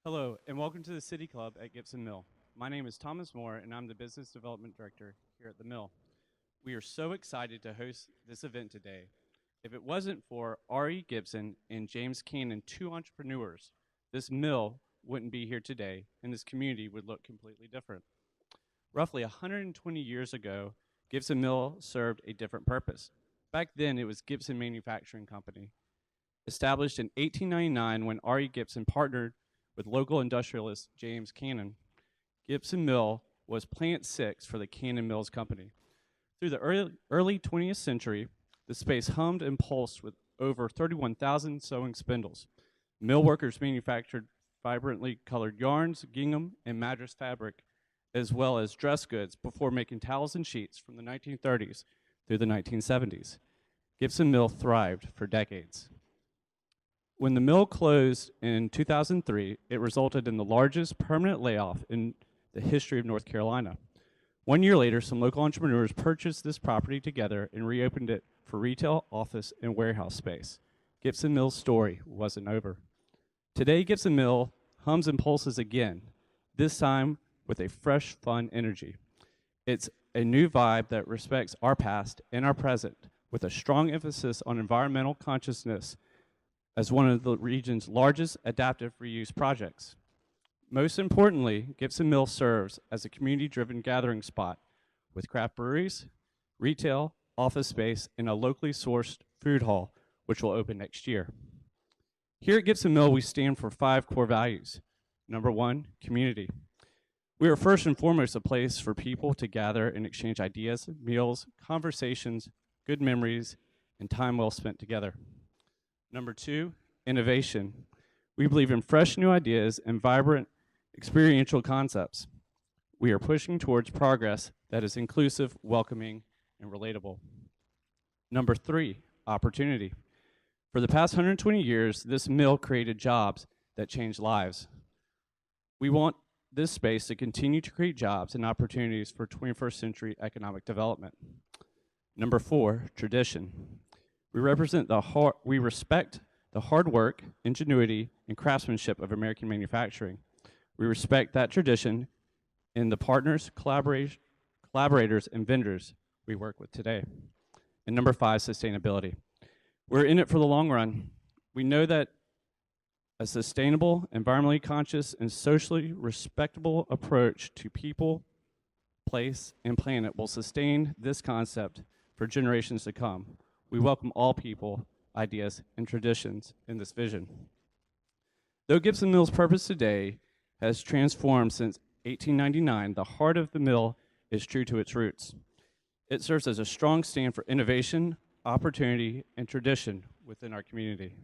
Hello, and welcome to the City Club at Gibson Mill. My name is Thomas Moore, and I'm the Business Development Director here at the Mill. We are so excited to host this event today. If it wasn't for R.E. Gibson and James Cannon, two entrepreneurs, this mill wouldn't be here today, and this community would look completely different. Roughly 120 years ago, Gibson Mill served a different purpose. Back then, it was Gibson Manufacturing Company. Established in 1899 when R.E. Gibson partnered with local industrialist James Cannon, Gibson Mill was Plant 6 for the Cannon Mills Company. Through the early 20th century, the space hummed and pulsed with over 31,000 sewing spindles. Mill workers manufactured vibrantly colored yarns, gingham, and madras fabric, as well as dress goods before making towels and sheets from the 1930s through the 1970s. Gibson Mill thrived for decades. When the mill closed in 2003, it resulted in the largest permanent layoff in the history of North Carolina. 1 year later, some local entrepreneurs purchased this property together and reopened it for retail, office, and warehouse space. Gibson Mill's story wasn't over. Today, Gibson Mill hums and pulses again, this time with a fresh, fun energy. It's a new vibe that respects our past and our present, with a strong emphasis on environmental consciousness as one of the region's largest adaptive reuse projects. Most importantly, Gibson Mill serves as a community-driven gathering spot with craft breweries, retail, office space, and a locally sourced food hall, which will open next year. Here at Gibson Mill, we stand for 5 core values. Number 1, community. We are first and foremost a place for people to gather and exchange ideas, meals, conversations, good memories, and time well spent together. Number 2, innovation. We believe in fresh new ideas and vibrant experiential concepts. We are pushing towards progress that is inclusive, welcoming, and relatable. Number 3, opportunity. For the past 120 years, this mill created jobs that changed lives. We want this space to continue to create jobs and opportunities for 21st century economic development. Number 4, tradition. We respect the hard work, ingenuity, and craftsmanship of American manufacturing. We respect that tradition in the partners, collaborators, and vendors we work with today. And number 5, sustainability. We're in it for the long run. We know that a sustainable, environmentally conscious, and socially respectable approach to people, place, and planet will sustain this concept for generations to come. We welcome all people, ideas, and traditions in this vision. Though Gibson Mill's purpose today has transformed since 1899, the heart of the mill is true to its roots. It serves as a strong stand for innovation, opportunity, and tradition within our community.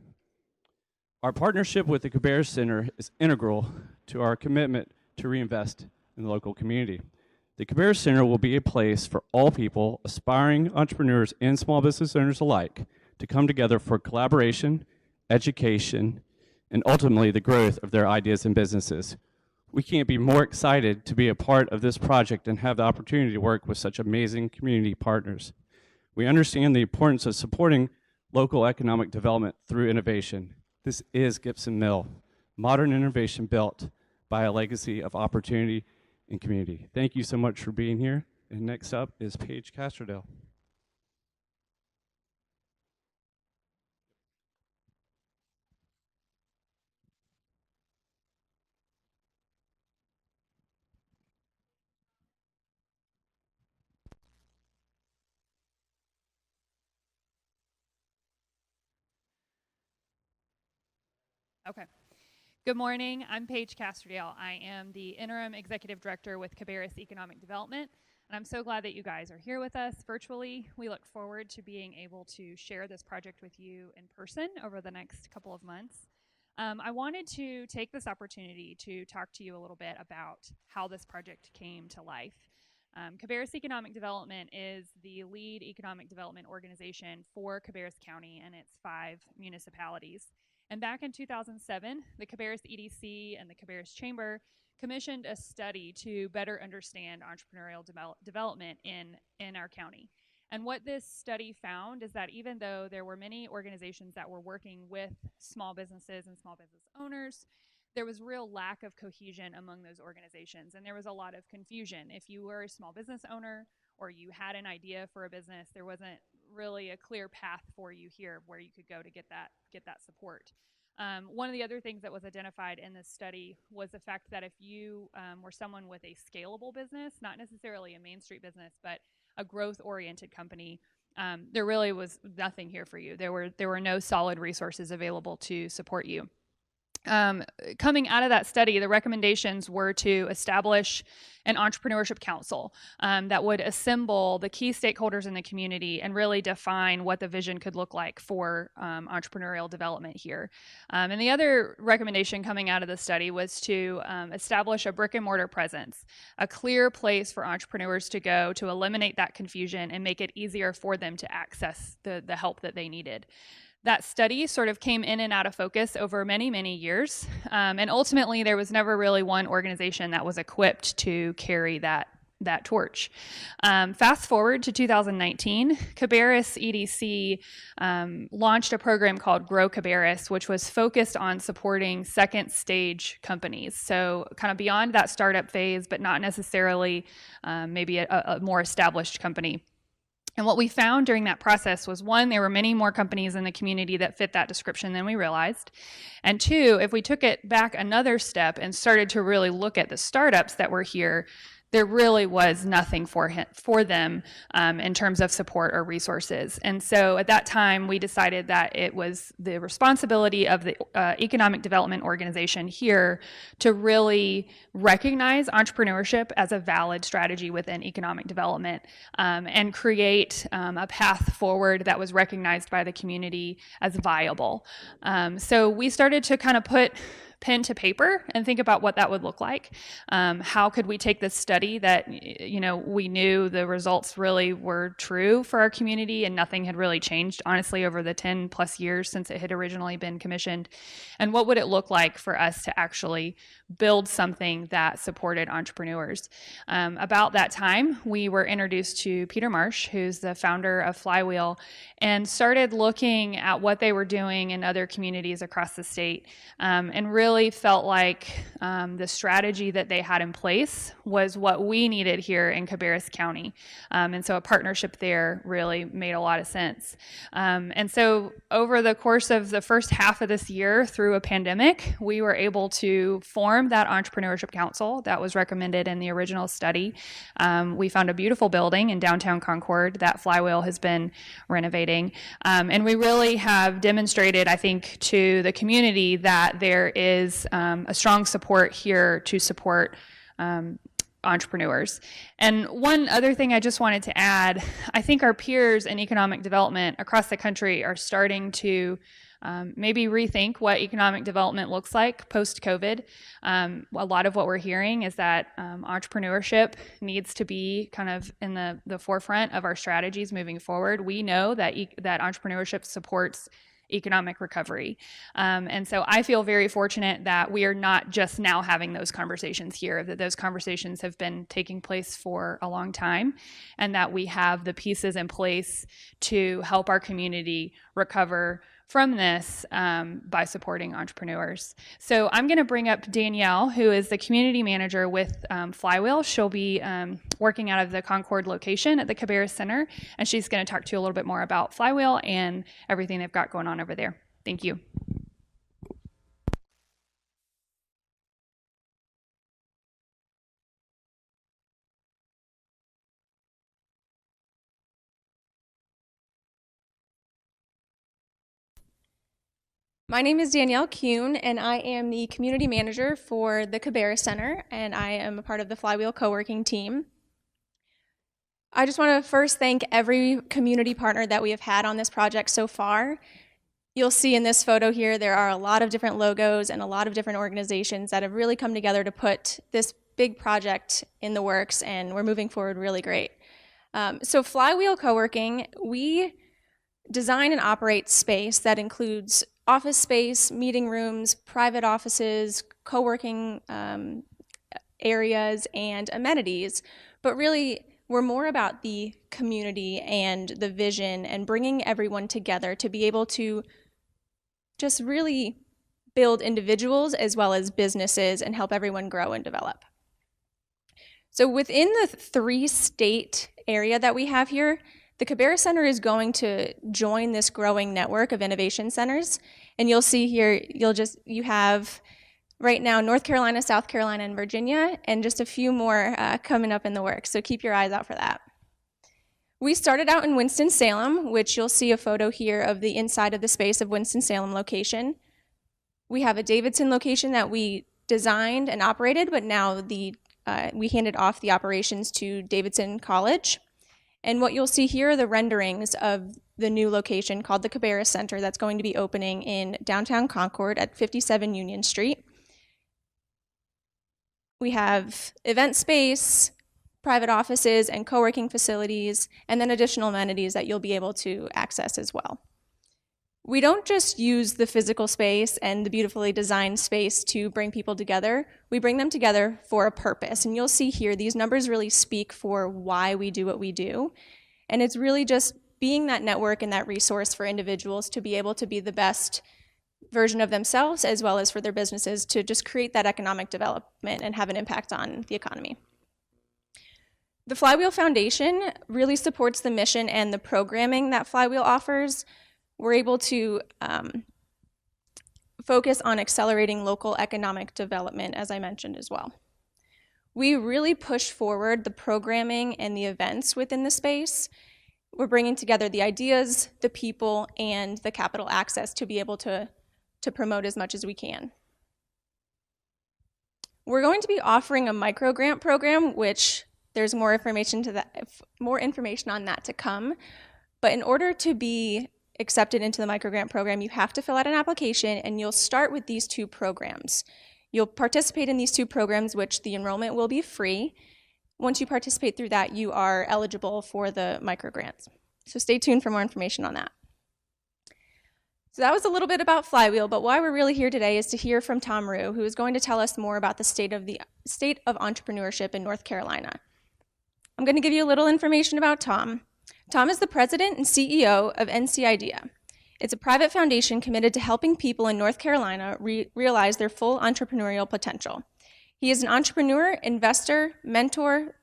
Our partnership with the Cabarrus Center is integral to our commitment to reinvest in the local community. The Cabarrus Center will be a place for all people, aspiring entrepreneurs and small business owners alike, to come together for collaboration, education, and ultimately the growth of their ideas and businesses. We can't be more excited to be a part of this project and have the opportunity to work with such amazing community partners. We understand the importance of supporting local economic development through innovation. This is Gibson Mill, modern innovation built by a legacy of opportunity and community. Thank you so much for being here. And next up is Paige Castro. Okay. Good morning. I'm Paige Castro. I am the Interim Executive Director with Cabarrus Economic Development, and I'm so glad that you guys are here with us virtually. We look forward to being able to share this project with you in person over the next couple of months. I wanted to take this opportunity to talk to you a little bit about how this project came to life. Cabarrus Economic Development is the lead economic development organization for Cabarrus County and its 5 municipalities. And back in 2007, the Cabarrus EDC and the Cabarrus Chamber commissioned a study to better understand entrepreneurial development in our county. And what this study found is that even though there were many organizations that were working with small businesses and small business owners, there was real lack of cohesion among those organizations, and there was a lot of confusion. If you were a small business owner or you had an idea for a business, there wasn't really a clear path for you here where you could go to get that support. One of the other things that was identified in this study was the fact that if you were someone with a scalable business, not necessarily a Main Street business, but a growth-oriented company, there really was nothing here for you. There were no solid resources available to support you. Coming out of that study, the recommendations were to establish an Entrepreneurship Council that would assemble the key stakeholders in the community and really define what the vision could look like for entrepreneurial development here. And the other recommendation coming out of the study was to establish a brick and mortar presence, a clear place for entrepreneurs to go to eliminate that confusion and make it easier for them to access the help that they needed. That study sort of came in and out of focus over many, many years. And ultimately, there was never really one organization that was equipped to carry that torch. Fast forward to 2019, Cabarrus EDC launched a program called Grow Cabarrus, which was focused on supporting second stage companies. So kind of beyond that startup phase, but not necessarily maybe a more established company. And what we found during that process was, one, there were many more companies in the community that fit that description than we realized. And two, if we took it back another step and started to really look at the startups that were here, there really was nothing for them in terms of support or resources. And so at that time, we decided that it was the responsibility of the economic development organization here to really recognize entrepreneurship as a valid strategy within economic development and create a path forward that was recognized by the community as viable. So we started to kind of put pen to paper and think about what that would look like. How could we take this study that, we knew the results really were true for our community and nothing had really changed, honestly, over the 10 plus years since it had originally been commissioned, and what would it look like for us to actually build something that supported entrepreneurs? About that time, we were introduced to Peter Marsh, who's the founder of Flywheel, and started looking at what they were doing in other communities across the state, and really felt like the strategy that they had in place was what we needed here in Cabarrus County. And so a partnership there really made a lot of sense. And so over the course of the first half of this year through a pandemic, we were able to form that Entrepreneurship Council that was recommended in the original study. We found a beautiful building in downtown Concord that Flywheel has been renovating. And we really have demonstrated, I think, to the community that there is a strong support here to support entrepreneurs. And one other thing I just wanted to add, I think our peers in economic development across the country are starting to maybe rethink what economic development looks like post-COVID. A lot of what we're hearing is that entrepreneurship needs to be kind of in the forefront of our strategies moving forward. We know that that entrepreneurship supports economic recovery. And so I feel very fortunate that we are not just now having those conversations here, that those conversations have been taking place for a long time, and that we have the pieces in place to help our community recover from this by supporting entrepreneurs. So I'm going to bring up Danielle, who is the community manager with Flywheel. She'll be working out of the Concord location at the Cabarrus Center, and she's going to talk to you a little bit more about Flywheel and everything they've got going on over there. Thank you. My name is Danielle Kuhn, and I am the community manager for the Cabarrus Center, and I am a part of the Flywheel co-working team. I just want to first thank every community partner that we have had on this project so far. You'll see in this photo here, there are a lot of different logos and a lot of different organizations that have really come together to put this big project in the works, and we're moving forward really great. So Flywheel Co-working, we design and operate space that includes office space, meeting rooms, private offices, co-working areas, and amenities. But really, we're more about the community and the vision and bringing everyone together to be able to just really build individuals as well as businesses and help everyone grow and develop. So within the 3-state area that we have here, the Cabarrus Center is going to join this growing network of innovation centers. And you'll see here, you have right now North Carolina, South Carolina, and Virginia, and just a few more coming up in the works. So keep your eyes out for that. We started out in Winston-Salem, which you'll see a photo here of the inside of the space of Winston-Salem location. We have a Davidson location that we designed and operated, but now we handed off the operations to Davidson College. And what you'll see here are the renderings of the new location called the Cabarrus Center that's going to be opening in downtown Concord at 57 Union Street. We have event space, private offices, and co-working facilities, and then additional amenities that you'll be able to access as well. We don't just use the physical space and the beautifully designed space to bring people together. We bring them together for a purpose. And you'll see here, these numbers really speak for why we do what we do. And it's really just being that network and that resource for individuals to be able to be the best version of themselves, as well as for their businesses to just create that economic development and have an impact on the economy. The Flywheel Foundation really supports the mission and the programming that Flywheel offers. We're able to focus on accelerating local economic development, as I mentioned as well. We really push forward the programming and the events within the space. We're bringing together the ideas, the people, and the capital access to be able to promote as much as we can. We're going to be offering a micro grant program, which there's more information on that to come. But in order to be accepted into the microgrant program, you have to fill out an application, and you'll start with these 2 programs. You'll participate in these 2 programs, which the enrollment will be free. Once you participate through that, you are eligible for the microgrants. So stay tuned for more information on that. So that was a little bit about Flywheel, but why we're really here today is to hear from Thom Ruhe, who is going to tell us more about the state of entrepreneurship in North Carolina. I'm going to give you a little information about Thom. Thom is the president and CEO of NC Idea. It's a private foundation committed to helping people in North Carolina realize their full entrepreneurial potential. He is an entrepreneur, investor, mentor,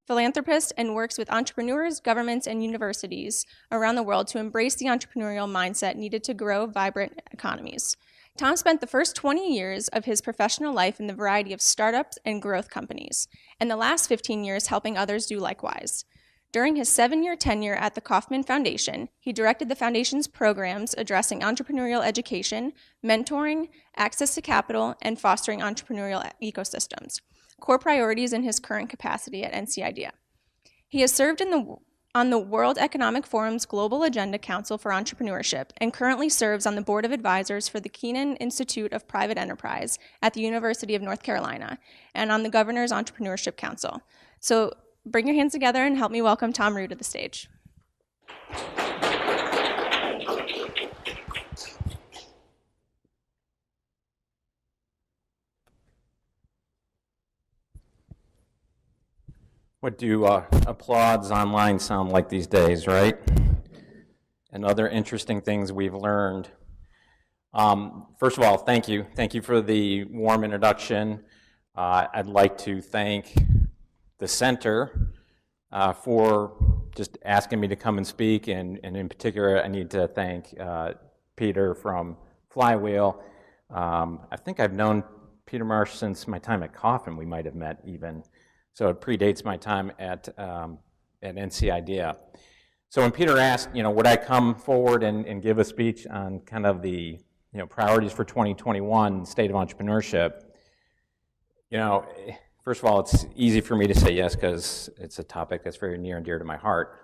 philanthropist, and works with entrepreneurs, governments, and universities around the world to embrace the entrepreneurial mindset needed to grow vibrant economies. Thom spent the first 20 years of his professional life in the variety of startups and growth companies, and the last 15 years helping others do likewise. During his 7-year tenure at the Kauffman Foundation, he directed the foundation's programs addressing entrepreneurial education, mentoring, access to capital, and fostering entrepreneurial ecosystems, core priorities in his current capacity at NC Idea. He has served on the World Economic Forum's Global Agenda Council for Entrepreneurship and currently serves on the Board of Advisors for the Kenan Institute of Private Enterprise at the University of North Carolina and on the Governor's Entrepreneurship Council. So bring your hands together and help me welcome Thom Ruhe to the stage. What do applauds online sound like these days, right? And other interesting things we've learned. First of all, thank you. Thank you for the warm introduction. I'd like to thank the center for just asking me to come and speak, and in particular, I need to thank Peter from Flywheel. I think I've known Peter Marsh since my time at Kauffman. We might have met even. So it predates my time at NC Idea. So when Peter asked, would I come forward and give a speech on kind of the priorities for 2021, state of entrepreneurship, first of all, it's easy for me to say yes because it's a topic that's very near and dear to my heart.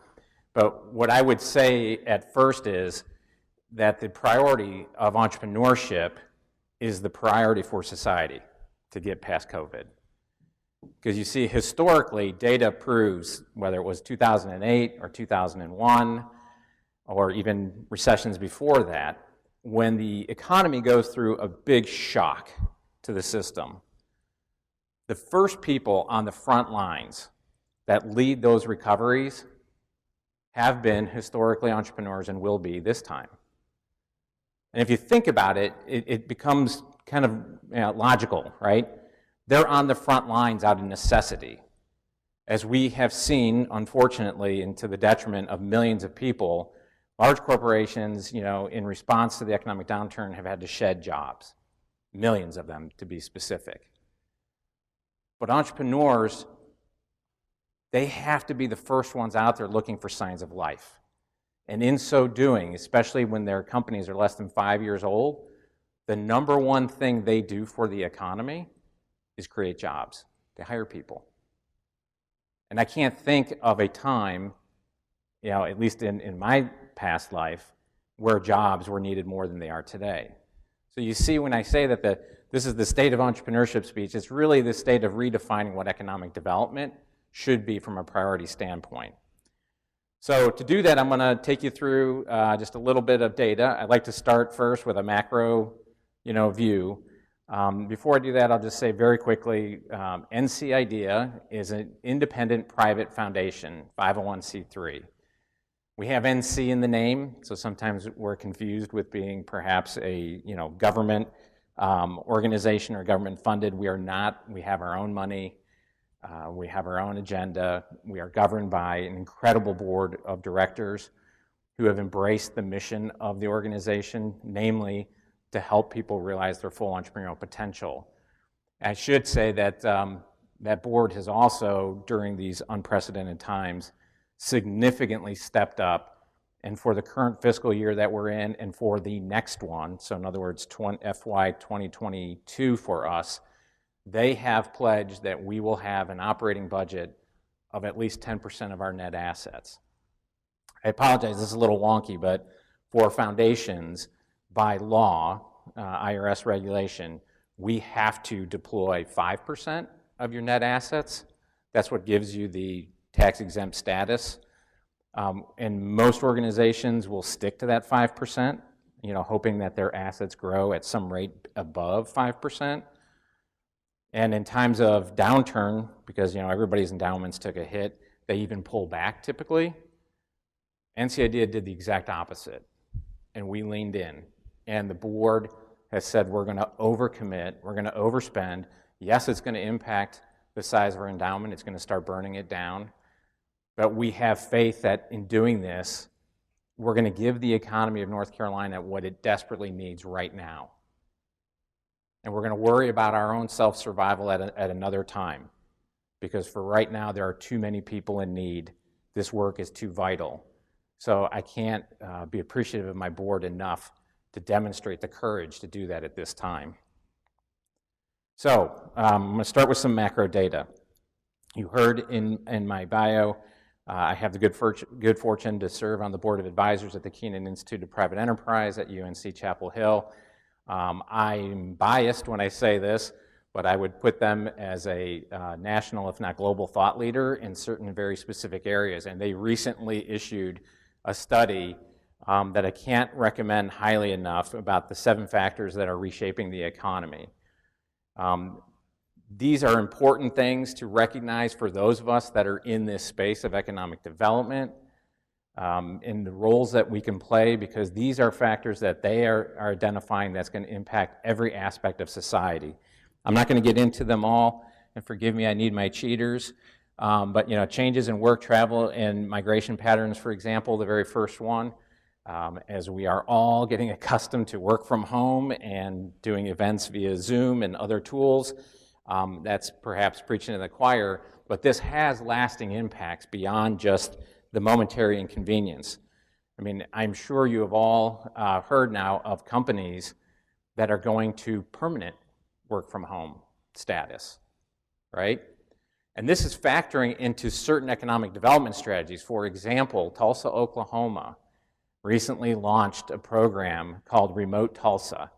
But what I would say at first is that the priority of entrepreneurship is the priority for society to get past COVID. Because you see, historically, data proves, whether it was 2008 or 2001, or even recessions before that, when the economy goes through a big shock to the system, the first people on the front lines that lead those recoveries have been historically entrepreneurs and will be this time. And if you think about it, it becomes kind of logical, right? They're on the front lines out of necessity. As we have seen, unfortunately, and to the detriment of millions of people, large corporations, in response to the economic downturn, have had to shed jobs, millions of them to be specific. But entrepreneurs, they have to be the first ones out there looking for signs of life. And in so doing, especially when their companies are less than 5 years old, the number one thing they do for the economy is create jobs. They hire people. And I can't think of a time, at least in my past life, where jobs were needed more than they are today. So you see, when I say that this is the state of entrepreneurship speech, it's really the state of redefining what economic development should be from a priority standpoint. So to do that, I'm going to take you through just a little bit of data. I'd like to start first with a macro, view. Before I do that, I'll just say very quickly, NC IDEA is an independent private foundation, 501c3. We have NC in the name, so sometimes we're confused with being perhaps a government organization or government funded. We are not. We have our own money. We have our own agenda. We are governed by an incredible board of directors who have embraced the mission of the organization, namely to help people realize their full entrepreneurial potential. I should say that that board has also, during these unprecedented times, significantly stepped up. And for the current fiscal year that we're in and for the next one, so in other words, FY 2022 for us, they have pledged that we will have an operating budget of at least 10% of our net assets. I apologize, this is a little wonky, but for foundations, by law, IRS regulation, we have to deploy 5% of your net assets. That's what gives you the tax-exempt status. And most organizations will stick to that 5%, hoping that their assets grow at some rate above 5%. And in times of downturn, because everybody's endowments took a hit, they even pull back typically. NCIDEA did the exact opposite, and we leaned in. And the board has said we're going to overcommit, we're going to overspend. Yes, it's going to impact the size of our endowment, it's going to start burning it down. But we have faith that in doing this, we're going to give the economy of North Carolina what it desperately needs right now. And we're going to worry about our own self-survival at another time. Because for right now, there are too many people in need. This work is too vital. So I can't be appreciative of my board enough to demonstrate the courage to do that at this time. So I'm going to start with some macro data. You heard in my bio, I have the good fortune to serve on the board of advisors at the Keenan Institute of Private Enterprise at UNC Chapel Hill. I'm biased when I say this, but I would put them as a national, if not global, thought leader in certain very specific areas. And they recently issued a study that I can't recommend highly enough about the 7 factors that are reshaping the economy. These are important things to recognize for those of us that are in this space of economic development, in the roles that we can play, because these are factors that they are identifying that's going to impact every aspect of society. I'm not going to get into them all, and forgive me, I need my cheaters. But changes in work, travel, and migration patterns, for example, the very first one, as we are all getting accustomed to work from home and doing events via Zoom and other tools, that's perhaps preaching to the choir, but this has lasting impacts beyond just the momentary inconvenience. I mean, I'm sure you have all heard now of companies that are going to permanent work from home status, right? And this is factoring into certain economic development strategies. For example, Tulsa, Oklahoma recently launched a program called Remote Tulsa,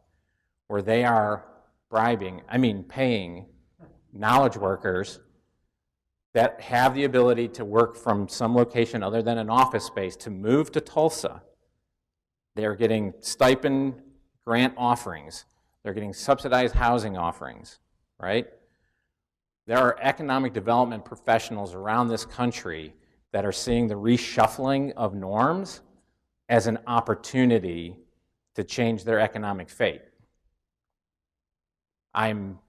where they are paying knowledge workers that have the ability to work from some location other than an office space to move to Tulsa. They're getting stipend grant offerings. They're getting subsidized housing offerings, right? There are economic development professionals around this country that are seeing the reshuffling of norms as an opportunity to change their economic fate. I'm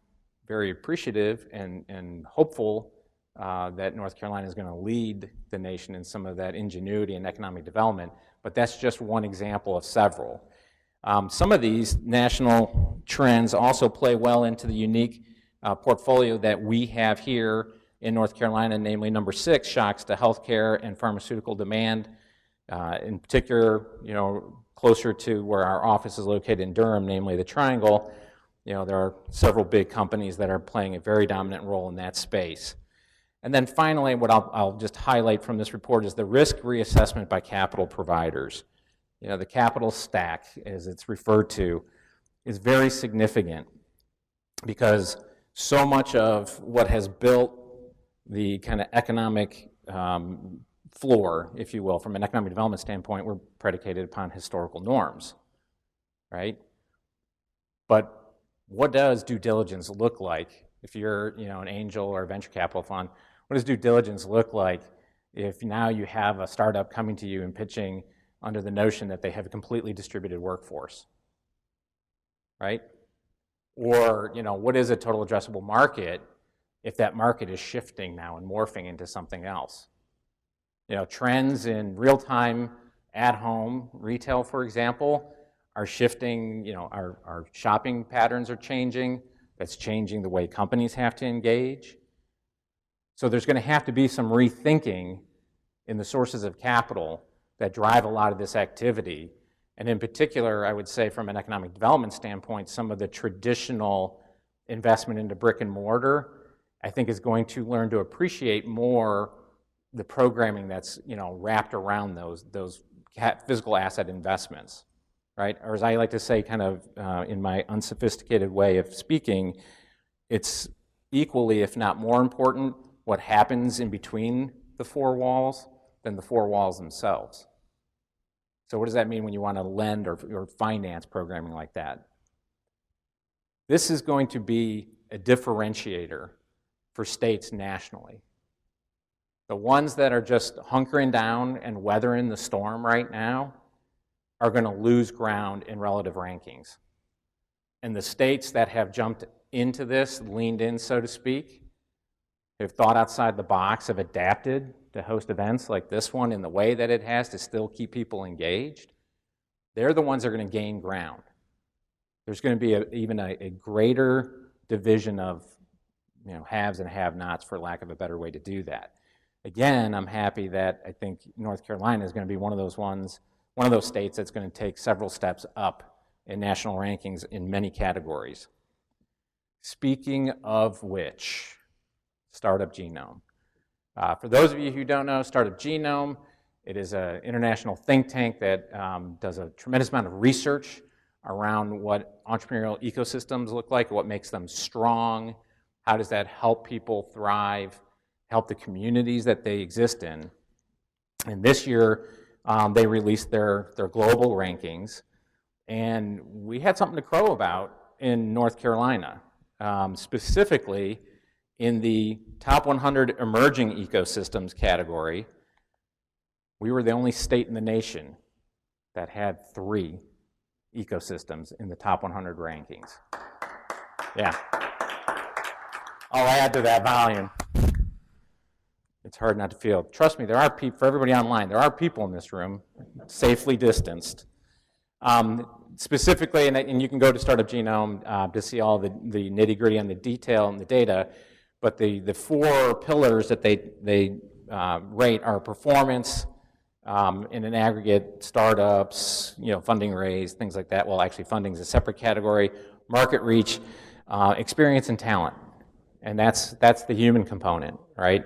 very appreciative and hopeful that North Carolina is going to lead the nation in some of that ingenuity and economic development, but that's just one example of several. Some of these national trends also play well into the unique portfolio that we have here in North Carolina, namely number 6, shocks to healthcare and pharmaceutical demand. In particular, closer to where our office is located in Durham, namely the Triangle, there are several big companies that are playing a very dominant role in that space. And then finally, what I'll just highlight from this report is the risk reassessment by capital providers. The capital stack, as it's referred to, is very significant because so much of what has built the kind of economic floor, if you will, from an economic development standpoint, were predicated upon historical norms, right? But what does due diligence look like if you're, an angel or a venture capital fund? What does due diligence look like if now you have a startup coming to you and pitching under the notion that they have a completely distributed workforce, right? Or, what is a total addressable market if that market is shifting now and morphing into something else? Trends in real-time, at-home retail, for example, are shifting. Our shopping patterns are changing. That's changing the way companies have to engage. So there's going to have to be some rethinking in the sources of capital that drive a lot of this activity. And in particular, I would say from an economic development standpoint, some of the traditional investment into brick and mortar, I think, is going to learn to appreciate more the programming that's wrapped around those physical asset investments, right? Or as I like to say, kind of in my unsophisticated way of speaking, it's equally, if not more important, what happens in between the four walls than the four walls themselves. So what does that mean when you want to lend or finance programming like that? This is going to be a differentiator for states nationally. The ones that are just hunkering down and weathering the storm right now are going to lose ground in relative rankings. And the states that have jumped into this, leaned in, so to speak, have thought outside the box, have adapted to host events like this one in the way that it has to still keep people engaged, they're the ones that are going to gain ground. There's going to be even a greater division of haves and have-nots, for lack of a better way to do that. Again, I'm happy that I think North Carolina is going to be one of those states that's going to take several steps up in national rankings in many categories. Speaking of which, Startup Genome. For those of you who don't know, Startup Genome, it is an international think tank that does a tremendous amount of research around what entrepreneurial ecosystems look like, what makes them strong, how does that help people thrive, help the communities that they exist in. And this year, they released their global rankings, and we had something to crow about in North Carolina, specifically in the top 100 emerging ecosystems category. We were the only state in the nation that had 3 ecosystems in the top 100 rankings. Yeah. I'll add to that volume. It's hard not to feel. Trust me, there are people, for everybody online, there are people in this room, safely distanced. Specifically, and you can go to Startup Genome to see all the nitty-gritty and the detail and the data, but the 4 pillars that they rate are performance, in an aggregate, startups, funding raised, things like that. Well, actually, funding is a separate category. Market reach, experience, and talent, and that's the human component, right?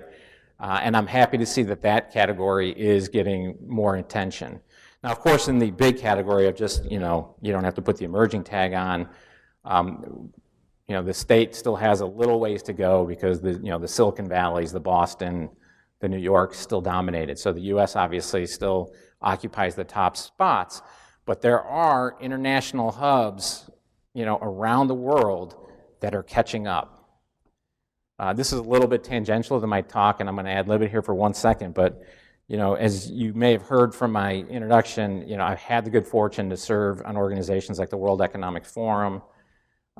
And I'm happy to see that category is getting more attention. Now, of course, in the big category of just, you don't have to put the emerging tag on. The state still has a little ways to go because the Silicon Valleys, the Boston, the New York still dominated. So the U.S. obviously still occupies the top spots, but there are international hubs, around the world that are catching up. This is a little bit tangential to my talk, and I'm going to ad-lib it here for 1 second, but as you may have heard from my introduction, I've had the good fortune to serve on organizations like the World Economic Forum,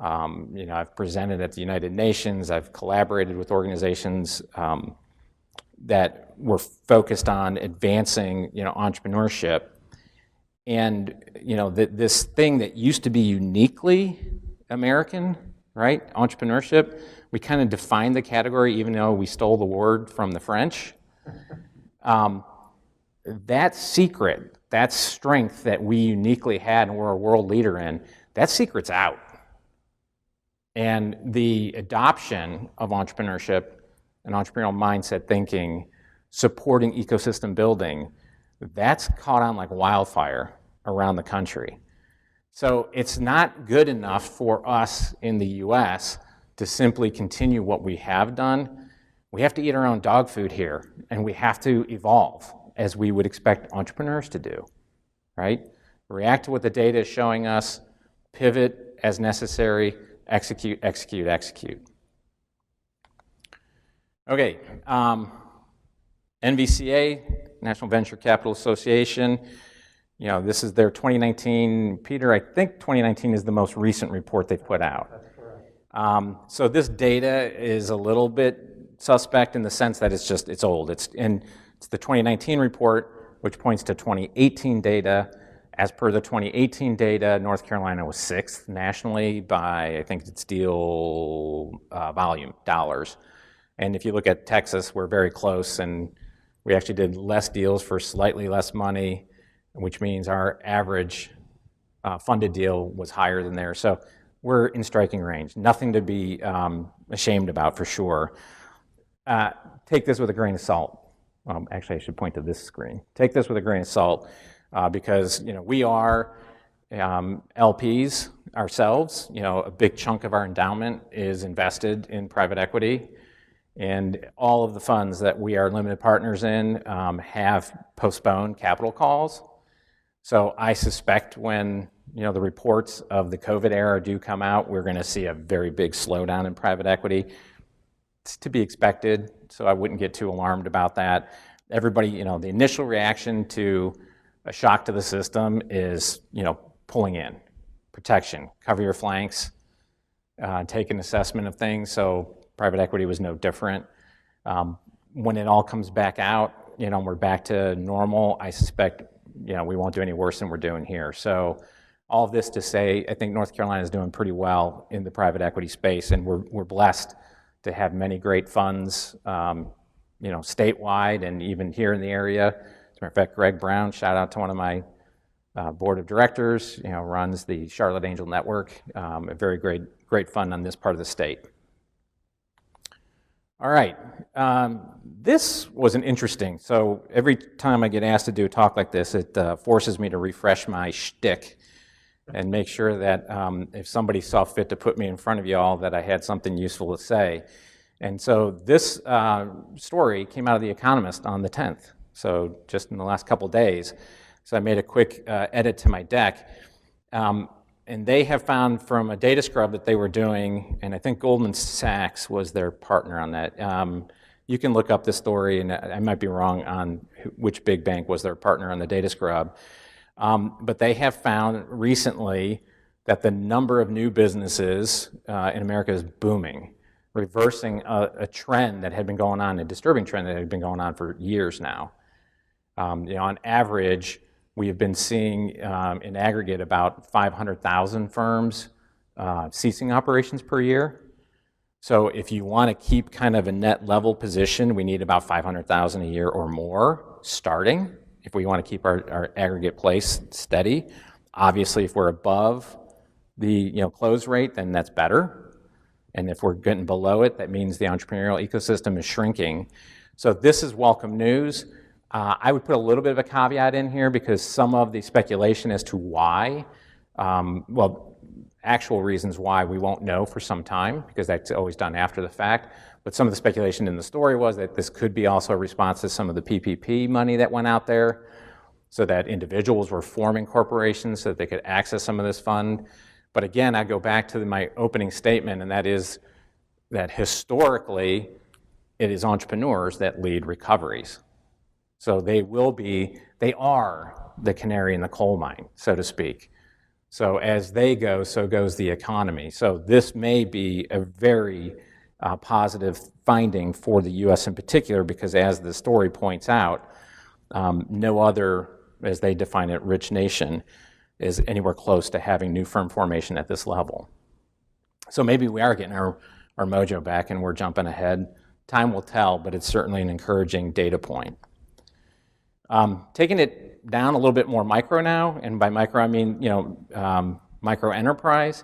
I've presented at the United Nations. I've collaborated with organizations that were focused on advancing, entrepreneurship. And, this thing that used to be uniquely American, right? Entrepreneurship, we kind of defined the category even though we stole the word from the French. That secret, that strength that we uniquely had and we're a world leader in, that secret's out. And the adoption of entrepreneurship and entrepreneurial mindset thinking, supporting ecosystem building, that's caught on like wildfire around the country. So it's not good enough for us in the US to simply continue what we have done. We have to eat our own dog food here, and we have to evolve as we would expect entrepreneurs to do, right? React to what the data is showing us, pivot as necessary, execute, execute, execute. Okay, NVCA, National Venture Capital Association, this is their 2019, Peter, I think 2019 is the most recent report they've put out. That's correct. So this data is a little bit suspect in the sense that it's old. It's the 2019 report, which points to 2018 data. As per the 2018 data, North Carolina was 6th nationally by, I think it's deal volume, dollars. And if you look at Texas, we're very close, and we actually did less deals for slightly less money, which means our average funded deal was higher than theirs. So we're in striking range. Nothing to be ashamed about, for sure. Take this with a grain of salt. Actually, I should point to this screen. Take this with a grain of salt. Because we are LPs ourselves. A big chunk of our endowment is invested in private equity, and all of the funds that we are limited partners in have postponed capital calls. So I suspect when the reports of the COVID era do come out, we're going to see a very big slowdown in private equity. It's to be expected, so I wouldn't get too alarmed about that. Everybody, the initial reaction to a shock to the system is, pulling in, protection, cover your flanks, take an assessment of things. So private equity was no different. When it all comes back out, we're back to normal, I suspect, we won't do any worse than we're doing here. So all of this to say, I think North Carolina is doing pretty well in the private equity space, and we're blessed to have many great funds, statewide and even here in the area. As a matter of fact, Greg Brown, shout out to one of my board of directors, runs the Charlotte Angel Network, a very great fund on this part of the state. All right, this was an interesting, so every time I get asked to do a talk like this, it forces me to refresh my shtick and make sure that if somebody saw fit to put me in front of you all, that I had something useful to say. And so this story came out of The Economist on the 10th, so just in the last couple days. So I made a quick edit to my deck. And they have found from a data scrub that they were doing, and I think Goldman Sachs was their partner on that. You can look up this story, and I might be wrong on which big bank was their partner on the data scrub. But they have found recently that the number of new businesses in America is booming, reversing a trend that had been going on, a disturbing trend that had been going on for years now. On average, we have been seeing in aggregate about 500,000 firms ceasing operations per year. So if you want to keep kind of a net level position, we need about 500,000 a year or more starting if we want to keep our aggregate place steady. Obviously, if we're above the close rate, then that's better. And if we're getting below it, that means the entrepreneurial ecosystem is shrinking. So this is welcome news. I would put a little bit of a caveat in here because some of the speculation as to why, actual reasons why we won't know for some time because that's always done after the fact. But some of the speculation in the story was that this could be also a response to some of the PPP money that went out there so that individuals were forming corporations so that they could access some of this fund. But again, I go back to my opening statement, and that is that historically, it is entrepreneurs that lead recoveries. So they are the canary in the coal mine, so to speak. So as they go, so goes the economy. So this may be a very positive finding for the U.S. in particular, because as the story points out, no other, as they define it, rich nation is anywhere close to having new firm formation at this level. So maybe we are getting our mojo back and we're jumping ahead. Time will tell, but it's certainly an encouraging data point. Taking it down a little bit more micro now, and by micro I mean, micro enterprise.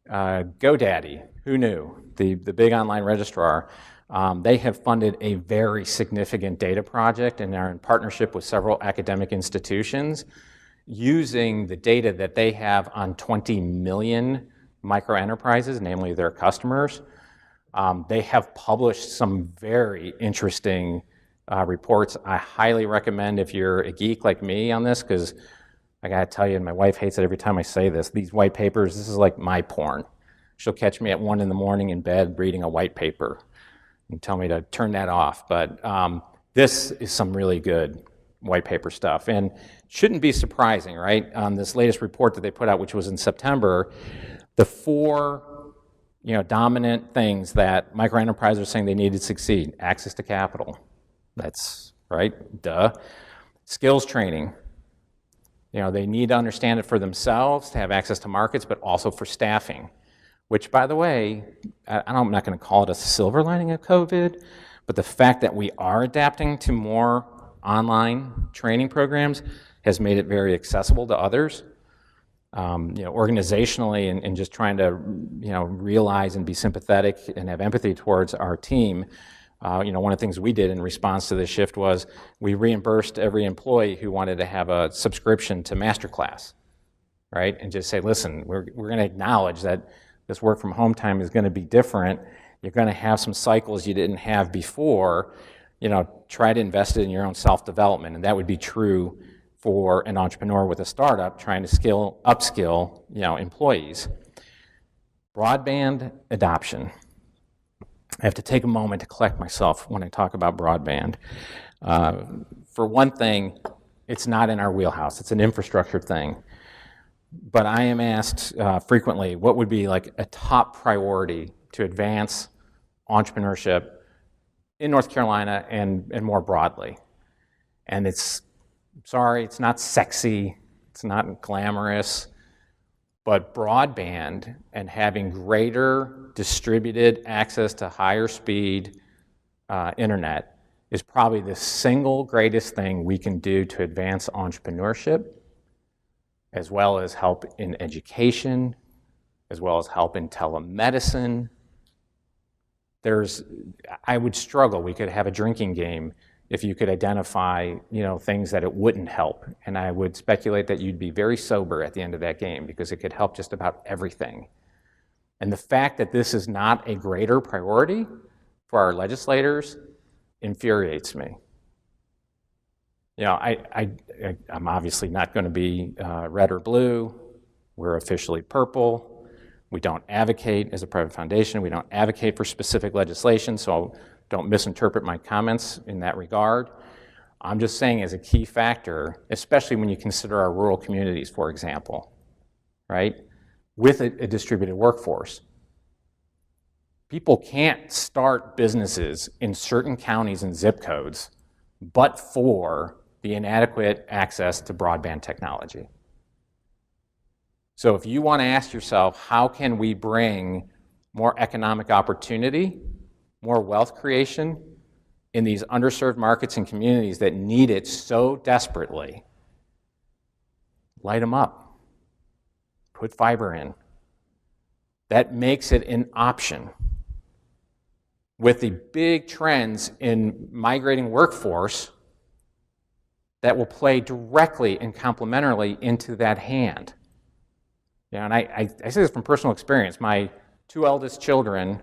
GoDaddy, who knew? The big online registrar, they have funded a very significant data project and are in partnership with several academic institutions using the data that they have on 20 million micro enterprises, namely their customers. They have published some very interesting reports. I highly recommend, if you're a geek like me on this, because I gotta tell you, and my wife hates it every time I say this, these white papers, this is like my porn. She'll catch me at 1 a.m. in bed reading a white paper and tell me to turn that off. But this is some really good white paper stuff, and shouldn't be surprising, right? On this latest report that they put out, which was in September, the 4 dominant things that micro enterprises are saying they need to succeed: access to capital. That's right, duh. Skills training. They need to understand it for themselves, to have access to markets, but also for staffing, which, by the way, I'm not going to call it a silver lining of COVID, but the fact that we are adapting to more online training programs has made it very accessible to others. Organizationally, and just trying to, realize and be sympathetic and have empathy towards our team. One of the things we did in response to this shift was we reimbursed every employee who wanted to have a subscription to Masterclass, right? And just say, listen, we're going to acknowledge that this work from home time is going to be different. You're going to have some cycles you didn't have before. Try to invest it in your own self-development, and that would be true for an entrepreneur with a startup trying to upskill, employees. Broadband adoption. I have to take a moment to collect myself when I talk about broadband. For one thing, it's not in our wheelhouse. It's an infrastructure thing. But I am asked frequently what would be like a top priority to advance entrepreneurship in North Carolina and more broadly. And it's not sexy, it's not glamorous, but broadband and having greater distributed access to higher speed internet is probably the single greatest thing we can do to advance entrepreneurship, as well as help in education, as well as help in telemedicine. I would struggle. We could have a drinking game if you could identify, things that it wouldn't help. And I would speculate that you'd be very sober at the end of that game, because it could help just about everything. And the fact that this is not a greater priority for our legislators infuriates me. I'm obviously not going to be red or blue. We're officially purple. We don't advocate, as a private foundation, we don't advocate for specific legislation, so don't misinterpret my comments in that regard. I'm just saying, as a key factor, especially when you consider our rural communities, for example, right? With a distributed workforce. People can't start businesses in certain counties and zip codes but for the inadequate access to broadband technology. So if you want to ask yourself, how can we bring more economic opportunity, more wealth creation in these underserved markets and communities that need it so desperately, light them up. Put fiber in. That makes it an option. With the big trends in migrating workforce, that will play directly and complementarily into that hand. And I say this from personal experience. My 2 eldest children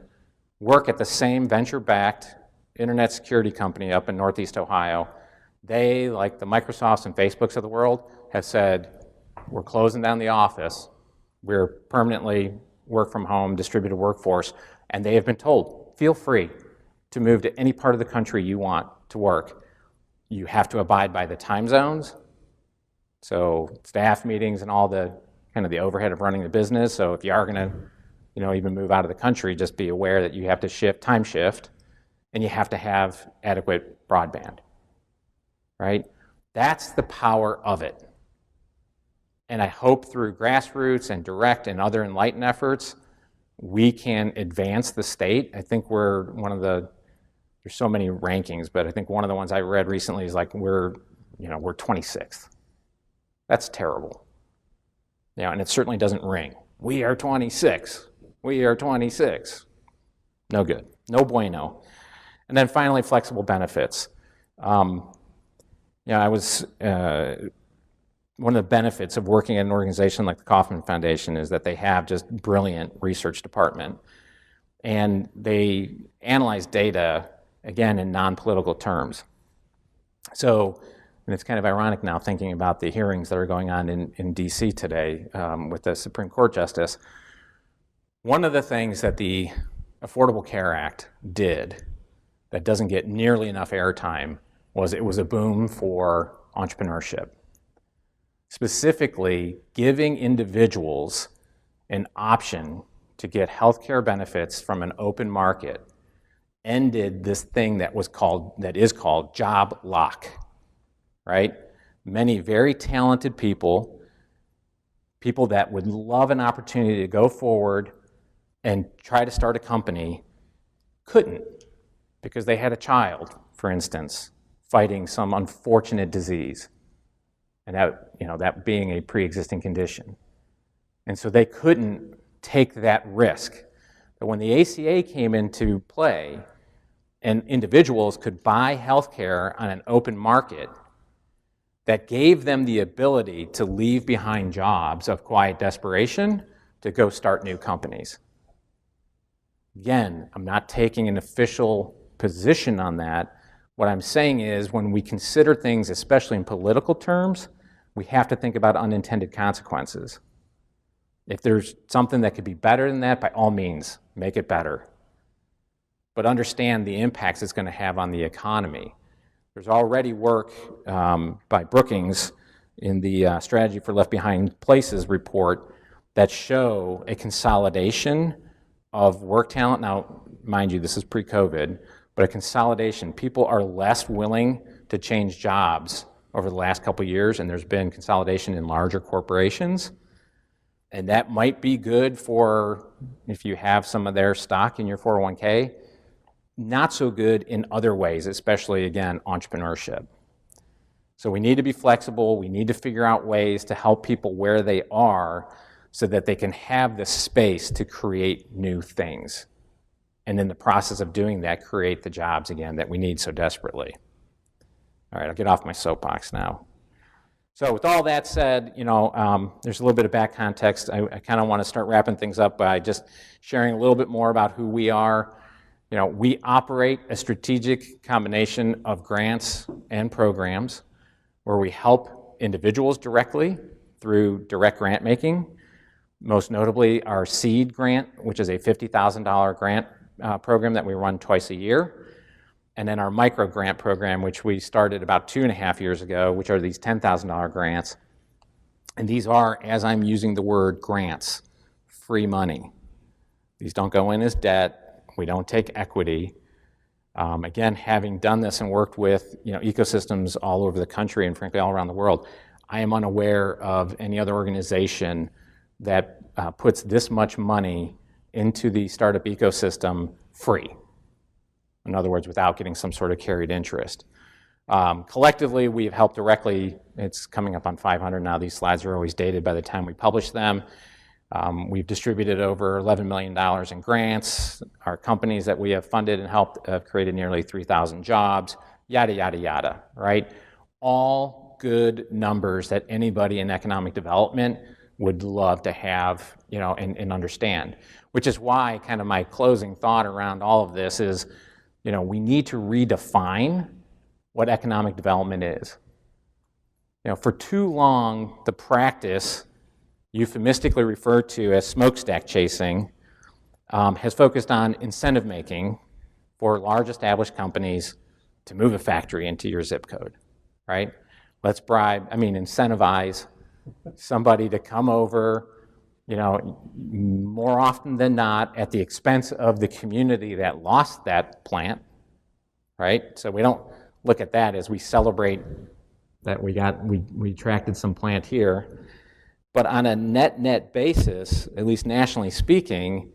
work at the same venture-backed internet security company up in Northeast Ohio. They, like the Microsofts and Facebooks of the world, have said, we're closing down the office. We're permanently work from home, distributed workforce. And they have been told, feel free to move to any part of the country you want to work. You have to abide by the time zones. So staff meetings and all the kind of the overhead of running the business. So if you are going to, even move out of the country, just be aware that you have to time shift, and you have to have adequate broadband, right? That's the power of it. And I hope through grassroots and direct and other enlightened efforts, we can advance the state. I think we're there's so many rankings, but I think one of the ones I read recently is like we're 26th. That's terrible. And it certainly doesn't ring. We are 26. We are 26. No good. No bueno. And then finally, flexible benefits. I was one of the benefits of working at an organization like the Kauffman Foundation is that they have just brilliant research department, and they analyze data again in non-political terms. So, and it's kind of ironic now thinking about the hearings that are going on in DC today with the Supreme Court Justice. One of the things that the Affordable Care Act did that doesn't get nearly enough airtime was it was a boom for entrepreneurship. Specifically, giving individuals an option to get health care benefits from an open market ended this thing that is called job lock, right? Many very talented people that would love an opportunity to go forward and try to start a company couldn't because they had a child, for instance, fighting some unfortunate disease, and that being a pre-existing condition. And so they couldn't take that risk. But when the ACA came into play and individuals could buy health care on an open market, that gave them the ability to leave behind jobs of quiet desperation to go start new companies. Again, I'm not taking an official position on that. What I'm saying is when we consider things, especially in political terms, we have to think about unintended consequences. If there's something that could be better than that, by all means, make it better. But understand the impacts it's going to have on the economy. There's already work by Brookings in the Strategy for Left Behind Places report that show a consolidation of work talent. Now, mind you, this is pre-COVID, but a consolidation. People are less willing to change jobs over the last couple of years, and there's been consolidation in larger corporations. And that might be good for if you have some of their stock in your 401k. Not so good in other ways, especially, again, entrepreneurship. So we need to be flexible. We need to figure out ways to help people where they are so that they can have the space to create new things. And in the process of doing that, create the jobs, again, that we need so desperately. All right, I'll get off my soapbox now. So with all that said, there's a little bit of back context. I kind of want to start wrapping things up by just sharing a little bit more about who we are. We operate a strategic combination of grants and programs where we help individuals directly through direct grant making. Most notably, our SEED grant, which is a $50,000 grant program that we run twice a year. And then our micro grant program, which we started about 2.5 years ago, which are these $10,000 grants. And these are, as I'm using the word grants, free money. These don't go in as debt. We don't take equity. Again, having done this and worked with ecosystems all over the country and frankly all around the world, I am unaware of any other organization that puts this much money into the startup ecosystem free. In other words, without getting some sort of carried interest. Collectively, we have helped directly. It's coming up on 500 now. These slides are always dated by the time we publish them. We've distributed over $11 million in grants. Our companies that we have funded and helped have created nearly 3,000 jobs, yada, yada, yada, right? All good numbers that anybody in economic development would love to have, and understand. Which is why kind of my closing thought around all of this is, we need to redefine what economic development is. For too long, the practice, euphemistically referred to as smokestack chasing, has focused on incentive making for large established companies to move a factory into your zip code, right? Incentivize somebody to come over, more often than not at the expense of the community that lost that plant, right? So we don't look at that as we celebrate that we attracted some plant here. But on a net basis, at least nationally speaking,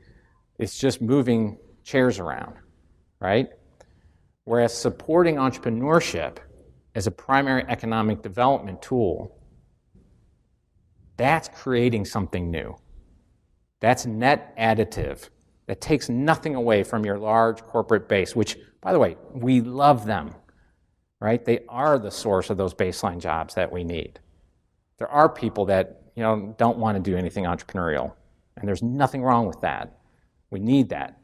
it's just moving chairs around, right? Whereas supporting entrepreneurship as a primary economic development tool, that's creating something new. That's net additive. That takes nothing away from your large corporate base, which, by the way, we love them, right? They are the source of those baseline jobs that we need. There are people that don't want to do anything entrepreneurial, and there's nothing wrong with that. We need that.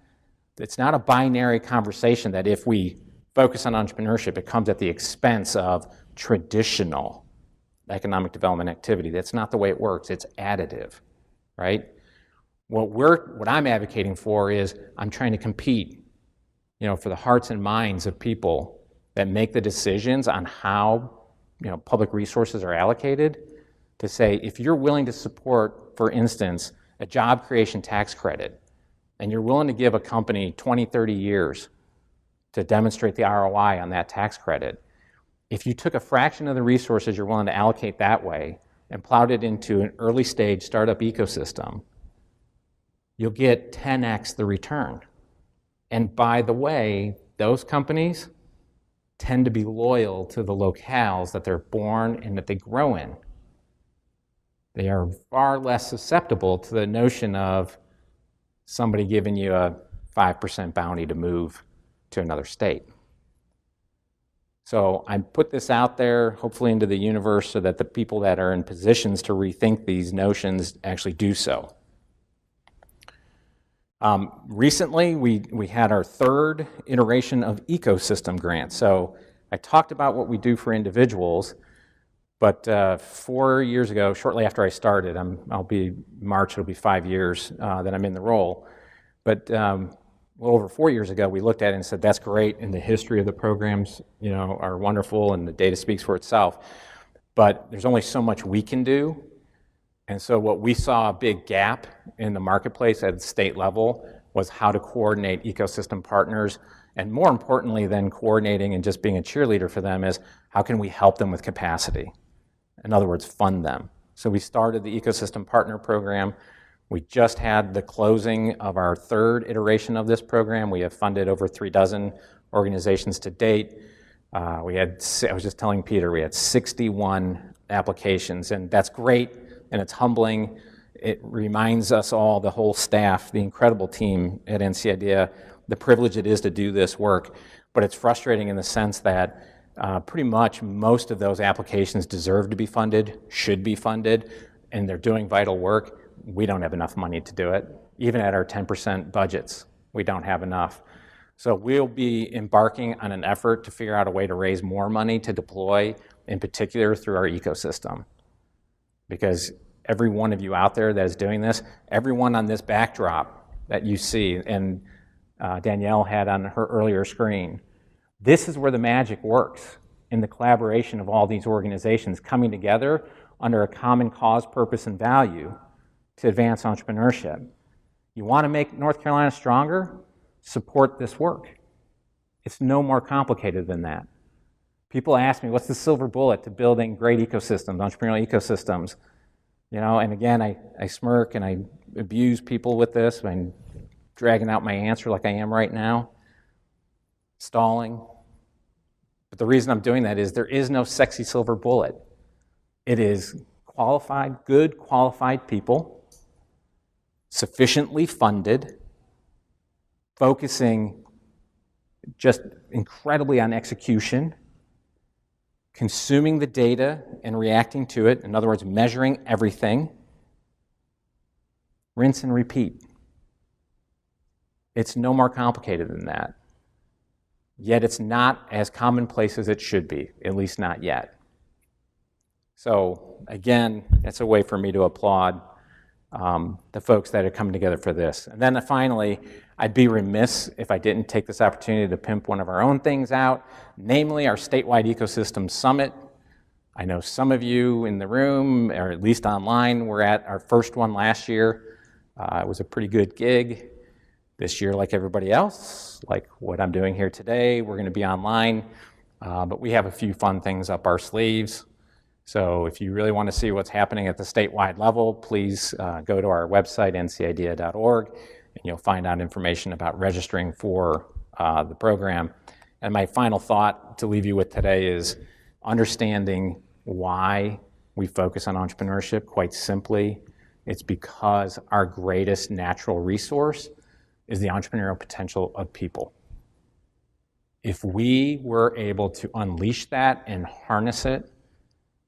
It's not a binary conversation that if we focus on entrepreneurship, it comes at the expense of traditional economic development activity. That's not the way it works. It's additive, right? What I'm advocating for is I'm trying to compete, for the hearts and minds of people that make the decisions on how, public resources are allocated, to say, if you're willing to support, for instance, a job creation tax credit, and you're willing to give a company 20, 30 years to demonstrate the ROI on that tax credit, if you took a fraction of the resources you're willing to allocate that way and plowed it into an early stage startup ecosystem, you'll get 10x the return. And by the way, those companies tend to be loyal to the locales that they're born and that they grow in. They are far less susceptible to the notion of somebody giving you a 5% bounty to move to another state. So I put this out there, hopefully into the universe, so that the people that are in positions to rethink these notions actually do so. Recently, we had our third iteration of ecosystem grants. So I talked about what we do for individuals, but 4 years ago, shortly after I started, March, it'll be 5 years that I'm in the role. But well over 4 years ago, we looked at it and said, that's great, and the history of the programs, are wonderful, and the data speaks for itself. But there's only so much we can do. And so what we saw a big gap in the marketplace at the state level was how to coordinate ecosystem partners. And more importantly than coordinating and just being a cheerleader for them is how can we help them with capacity? In other words, fund them. So we started the Ecosystem Partner Program. We just had the closing of our third iteration of this program. We have funded over 36 organizations to date. I was just telling Peter, we had 61 applications, and that's great, and it's humbling. It reminds us all, the whole staff, the incredible team at NC IDEA, the privilege it is to do this work. But it's frustrating in the sense that pretty much most of those applications deserve to be funded, should be funded, and they're doing vital work. We don't have enough money to do it. Even at our 10% budgets, we don't have enough. So we'll be embarking on an effort to figure out a way to raise more money to deploy, in particular through our ecosystem. Because every one of you out there that is doing this, everyone on this backdrop that you see, and Danielle had on her earlier screen, this is where the magic works, in the collaboration of all these organizations coming together under a common cause, purpose, and value to advance entrepreneurship. You want to make North Carolina stronger? Support this work. It's no more complicated than that. People ask me, what's the silver bullet to building great ecosystems, entrepreneurial ecosystems? And again, I smirk and I abuse people with this. I'm dragging out my answer like I am right now. Stalling. But the reason I'm doing that is there is no sexy silver bullet. It is good qualified people, sufficiently funded, focusing just incredibly on execution, consuming the data and reacting to it, in other words, measuring everything, rinse and repeat. It's no more complicated than that. Yet it's not as commonplace as it should be, at least not yet. So again, that's a way for me to applaud the folks that are coming together for this. And then finally, I'd be remiss if I didn't take this opportunity to pimp one of our own things out, namely our Statewide Ecosystem Summit. I know some of you in the room, or at least online, were at our first one last year. It was a pretty good gig. This year, like everybody else, like what I'm doing here today, we're going to be online, but we have a few fun things up our sleeves. So if you really want to see what's happening at the statewide level, please go to our website, ncidea.org, and you'll find out information about registering for the program. And my final thought to leave you with today is understanding why we focus on entrepreneurship. Quite simply, it's because our greatest natural resource is the entrepreneurial potential of people. If we were able to unleash that and harness it,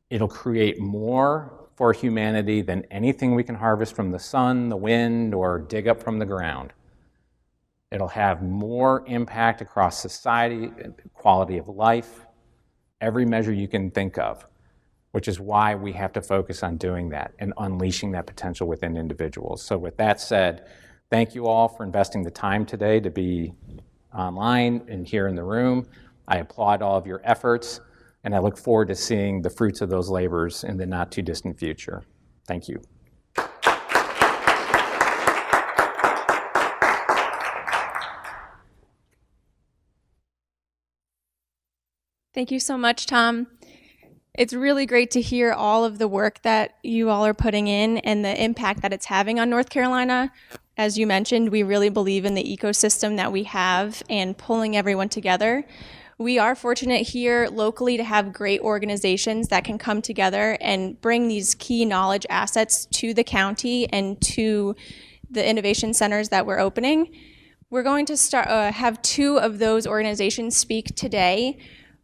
it'll create more for humanity than anything we can harvest from the sun, the wind, or dig up from the ground. It'll have more impact across society, quality of life, every measure you can think of, which is why we have to focus on doing that and unleashing that potential within individuals. So with that said, thank you all for investing the time today to be online and here in the room. I applaud all of your efforts, and I look forward to seeing the fruits of those labors in the not too distant future. Thank you. Thank you so much, Tom. It's really great to hear all of the work that you all are putting in and the impact that it's having on North Carolina. As you mentioned, we really believe in the ecosystem that we have and pulling everyone together. We are fortunate here locally to have great organizations that can come together and bring these key knowledge assets to the county and to the innovation centers that we're opening. We're going to have two of those organizations speak today.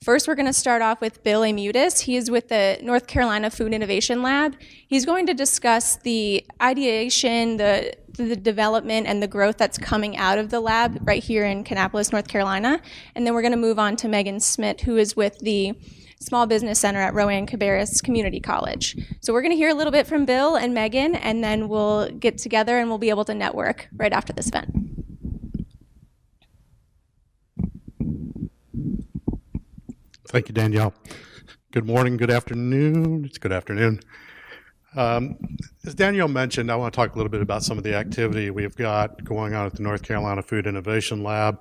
First, we're going to start off with Bill Aimutis. He is with the North Carolina Food Innovation Lab. He's going to discuss the ideation, the development, and the growth that's coming out of the lab right here in Kannapolis, North Carolina. And then we're going to move on to Megan Smit, who is with the Small Business Center at Rowan Cabarrus Community College. So we're going to hear a little bit from Bill and Megan, and then we'll get together and we'll be able to network right after this event. Thank you, Danielle. Good morning, good afternoon. It's good afternoon. As Danielle mentioned, I want to talk a little bit about some of the activity we've got going on at the North Carolina Food Innovation Lab,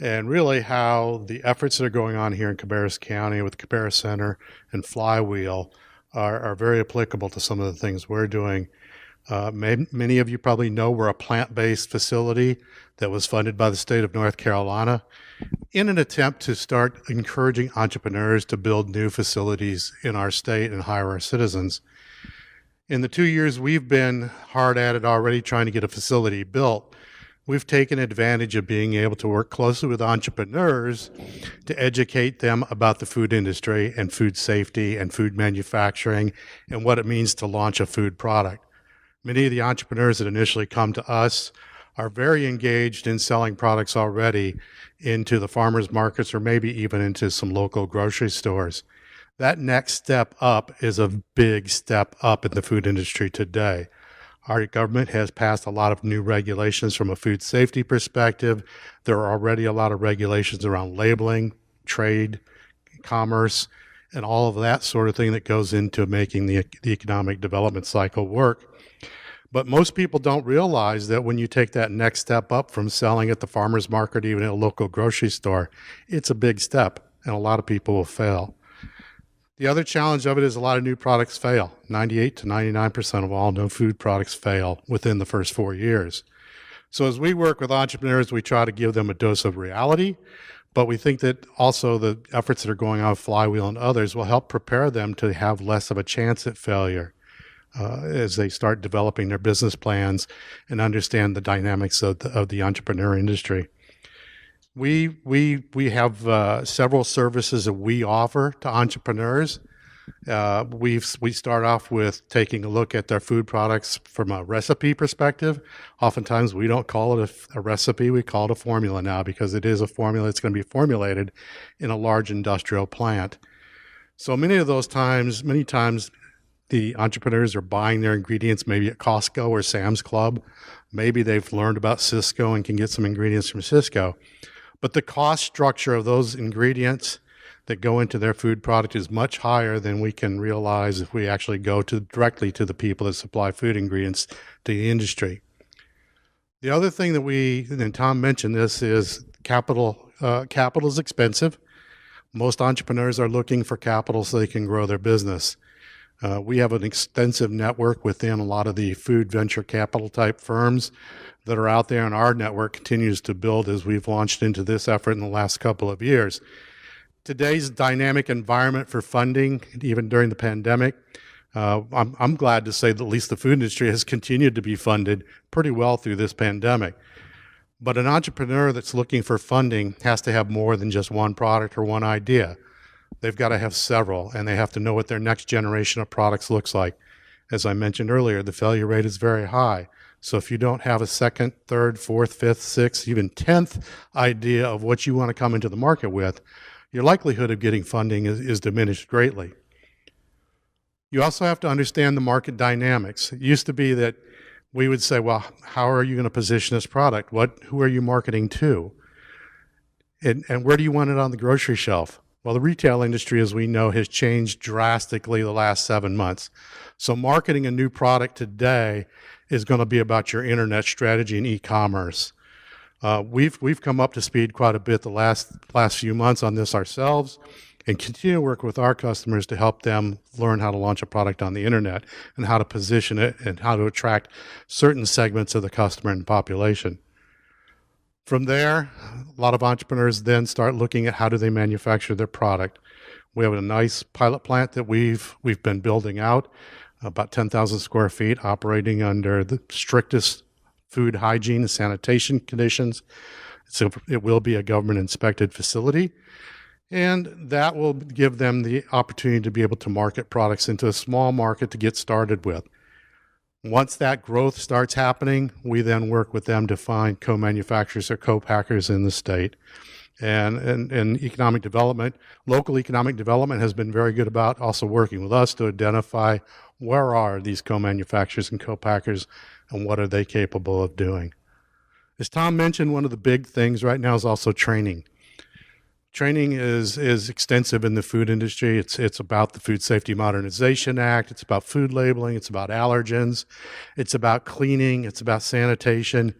and really how the efforts that are going on here in Cabarrus County with the Cabarrus Center and Flywheel are very applicable to some of the things we're doing. Many of you probably know we're a plant-based facility that was funded by the state of North Carolina in an attempt to start encouraging entrepreneurs to build new facilities in our state and hire our citizens. In the 2 years we've been hard at it already trying to get a facility built, we've taken advantage of being able to work closely with entrepreneurs to educate them about the food industry and food safety and food manufacturing and what it means to launch a food product. Many of the entrepreneurs that initially come to us are very engaged in selling products already into the farmers markets or maybe even into some local grocery stores. That next step up is a big step up in the food industry today. Our government has passed a lot of new regulations from a food safety perspective. There are already a lot of regulations around labeling, trade, commerce, and all of that sort of thing that goes into making the economic development cycle work. But most people don't realize that when you take that next step up from selling at the farmer's market, even at a local grocery store, it's a big step, and a lot of people will fail. The other challenge of it is a lot of new products fail. 98 to 99% of all new food products fail within the first 4 years. So as we work with entrepreneurs, we try to give them a dose of reality, but we think that also the efforts that are going on with Flywheel and others will help prepare them to have less of a chance at failure as they start developing their business plans and understand the dynamics of the entrepreneur industry. We have several services that we offer to entrepreneurs. We start off with taking a look at their food products from a recipe perspective. Oftentimes we don't call it a recipe, we call it a formula now because it is a formula that's going to be formulated in a large industrial plant. So many times the entrepreneurs are buying their ingredients maybe at Costco or Sam's Club. Maybe they've learned about Cisco and can get some ingredients from Cisco. But the cost structure of those ingredients, that go into their food product is much higher than we can realize if we actually go directly to the people that supply food ingredients to the industry. The other thing that and Thom mentioned this, is capital. Capital is expensive. Most entrepreneurs are looking for capital so they can grow their business. We have an extensive network within a lot of the food venture capital type firms that are out there, and our network continues to build as we've launched into this effort in the last couple of years. Today's dynamic environment for funding, even during the pandemic, I'm glad to say that at least the food industry has continued to be funded pretty well through this pandemic. But an entrepreneur that's looking for funding has to have more than just one product or one idea. They've got to have several, and they have to know what their next generation of products looks like. As I mentioned earlier, the failure rate is very high. So if you don't have a second, third, fourth, fifth, sixth, even 10th idea of what you want to come into the market with, your likelihood of getting funding is diminished greatly. You also have to understand the market dynamics. It used to be that we would say, well, how are you going to position this product? Who are you marketing to? And where do you want it on the grocery shelf? Well, the retail industry, as we know, has changed drastically the last 7 months. So marketing a new product today is going to be about your internet strategy and e-commerce. We've come up to speed quite a bit the last few months on this ourselves, and continue to work with our customers to help them learn how to launch a product on the internet and how to position it and how to attract certain segments of the customer and population. From there, a lot of entrepreneurs then start looking at how do they manufacture their product. We have a nice pilot plant that we've been building out, about 10,000 square feet, operating under the strictest food hygiene and sanitation conditions. So it will be a government inspected facility, and that will give them the opportunity to be able to market products into a small market to get started with. Once that growth starts happening, we then work with them to find co-manufacturers or co-packers in the state. And economic development, local economic development has been very good about also working with us to identify where are these co-manufacturers and co-packers and what are they capable of doing. As Thom mentioned, one of the big things right now is also training. Training is extensive in the food industry. It's about the Food Safety Modernization Act. It's about food labeling. It's about allergens. It's about cleaning. It's about sanitation.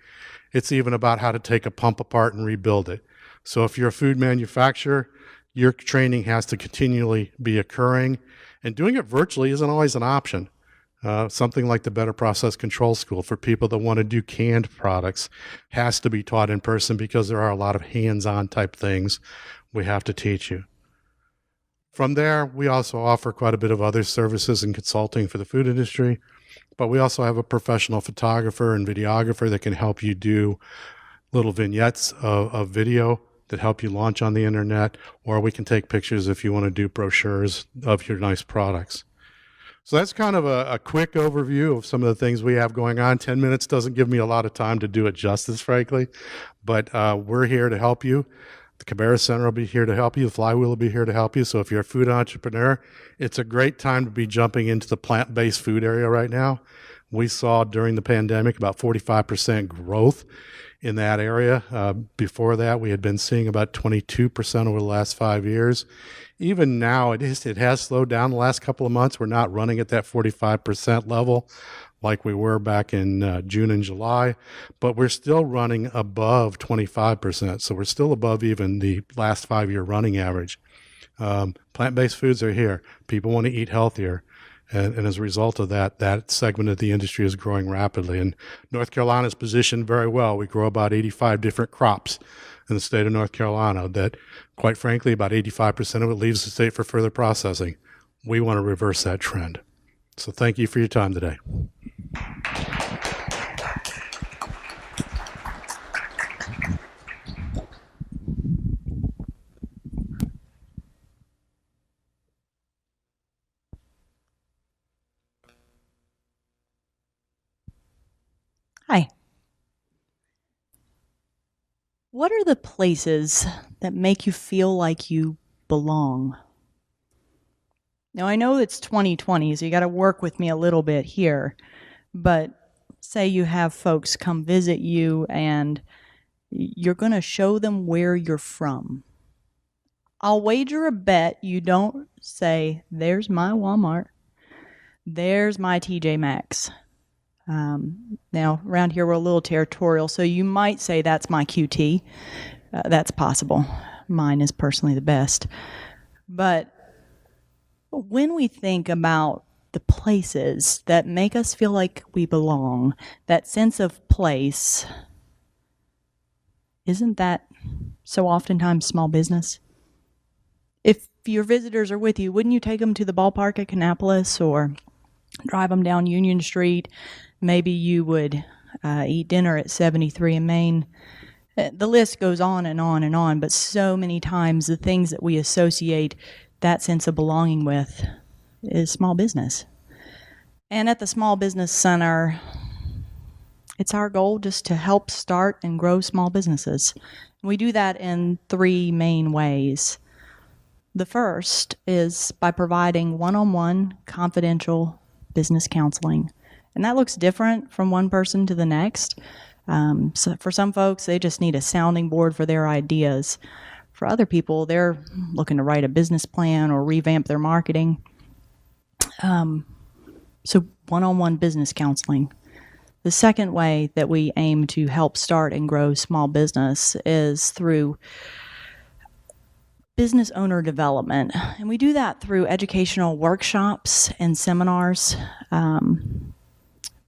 It's even about how to take a pump apart and rebuild it. So if you're a food manufacturer, your training has to continually be occurring, and doing it virtually isn't always an option. Something like the Better Process Control School for people that want to do canned products has to be taught in person because there are a lot of hands-on type things we have to teach you. From there, we also offer quite a bit of other services and consulting for the food industry, but we also have a professional photographer and videographer that can help you do little vignettes of video that help you launch on the internet, or we can take pictures if you want to do brochures of your nice products. So that's kind of a quick overview of some of the things we have going on. 10 minutes doesn't give me a lot of time to do it justice, frankly, but we're here to help you. The Cabarrus Center will be here to help you. The Flywheel will be here to help you. So if you're a food entrepreneur, it's a great time to be jumping into the plant-based food area right now. We saw during the pandemic about 45% growth in that area. Before that, we had been seeing about 22% over the last 5 years. Even now, it has slowed down the last couple of months. We're not running at that 45% level like we were back in June and July, but we're still running above 25%. So we're still above even the last 5-year running average. Plant-based foods are here. People want to eat healthier. And as a result of that, that segment of the industry is growing rapidly. And North Carolina is positioned very well. We grow about 85 different crops in the state of North Carolina that, quite frankly, about 85% of it leaves the state for further processing. We want to reverse that trend. So thank you for your time today. Hi. What are the places that make you feel like you belong? Now, I know it's 2020, so you got to work with me a little bit here, but say you have folks come visit you and you're going to show them where you're from. I'll wager a bet you don't say, there's my Walmart, there's my TJ Maxx. Now, around here we're a little territorial, so you might say that's my QT. That's possible. Mine is personally the best. But when we think about the places that make us feel like we belong, that sense of place, isn't that so oftentimes small business? If your visitors are with you, wouldn't you take them to the ballpark at Kannapolis or drive them down Union Street? Maybe you would eat dinner at 73 in Maine. The list goes on and on and on, but so many times the things that we associate that sense of belonging with is small business. And at the Small Business Center, it's our goal just to help start and grow small businesses. We do that in three main ways. The first is by providing one-on-one confidential business counseling. And that looks different from one person to the next. So for some folks, they just need a sounding board for their ideas. For other people, they're looking to write a business plan or revamp their marketing. So one-on-one business counseling. The second way that we aim to help start and grow small business is through business owner development. And we do that through educational workshops and seminars,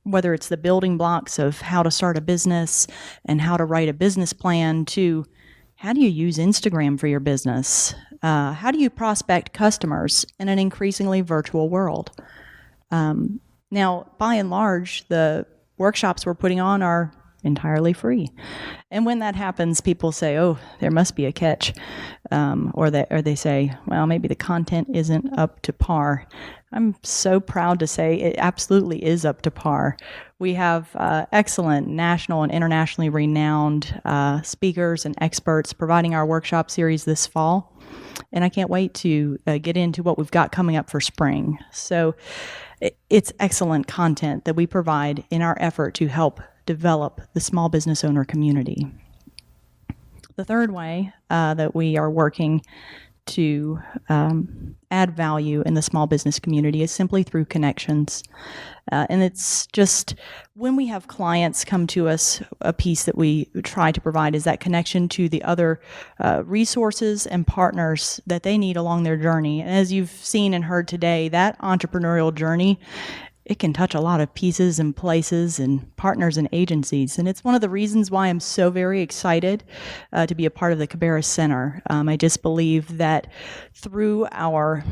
whether it's the building blocks of how to start a business and how to write a business plan, to how do you use Instagram for your business? How do you prospect customers in an increasingly virtual world? Now, by and large, the workshops we're putting on are entirely free. And when that happens, people say, oh, there must be a catch. Or they say, well, maybe the content isn't up to par. I'm so proud to say it absolutely is up to par. We have excellent national and internationally renowned speakers and experts providing our workshop series this fall. And I can't wait to get into what we've got coming up for spring. So it's excellent content that we provide in our effort to help develop the small business owner community. The third way that we are working to add value in the small business community is simply through connections. And it's just when we have clients come to us, a piece that we try to provide is that connection to the other resources and partners that they need along their journey. And as you've seen and heard today, that entrepreneurial journey, it can touch a lot of pieces and places and partners and agencies. And it's one of the reasons why I'm so very excited to be a part of the Cabarrus Center. I just believe that through our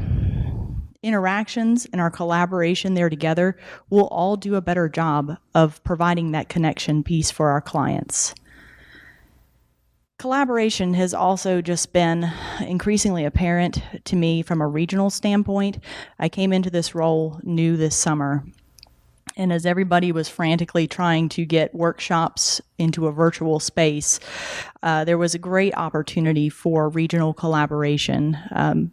interactions and our collaboration there together, we'll all do a better job of providing that connection piece for our clients. Collaboration has also just been increasingly apparent to me from a regional standpoint. I came into this role new this summer, and as everybody was frantically trying to get workshops into a virtual space, there was a great opportunity for regional collaboration.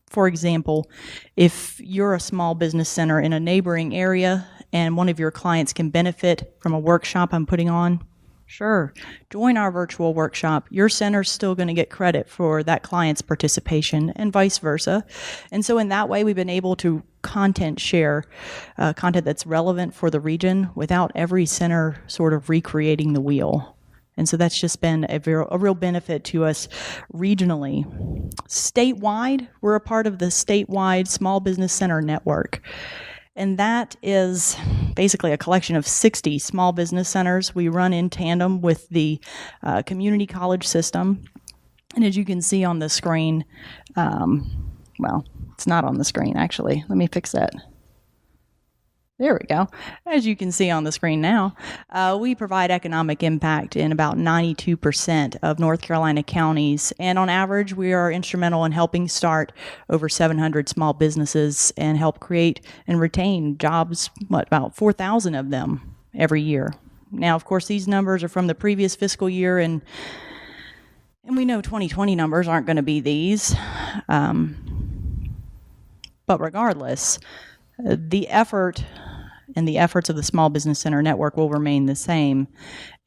For example, if you're a small business center in a neighboring area and one of your clients can benefit from a workshop I'm putting on, sure, join our virtual workshop. Your center's still going to get credit for that client's participation and vice versa. And so in that way, we've been able to content share content that's relevant for the region without every center sort of recreating the wheel. And so that's just been a real benefit to us regionally. Statewide, we're a part of the Statewide Small Business Center Network. And that is basically a collection of 60 small business centers. We run in tandem with the community college system. And as you can see on the screen, well, it's not on the screen, actually. Let me fix that. There we go. As you can see on the screen now, we provide economic impact in about 92% of North Carolina counties. And on average, we are instrumental in helping start over 700 small businesses and help create and retain jobs, about 4,000 of them every year. Now, of course, these numbers are from the previous fiscal year, and we know 2020 numbers aren't going to be these. But regardless, the effort and the efforts of the Small Business Center Network will remain the same,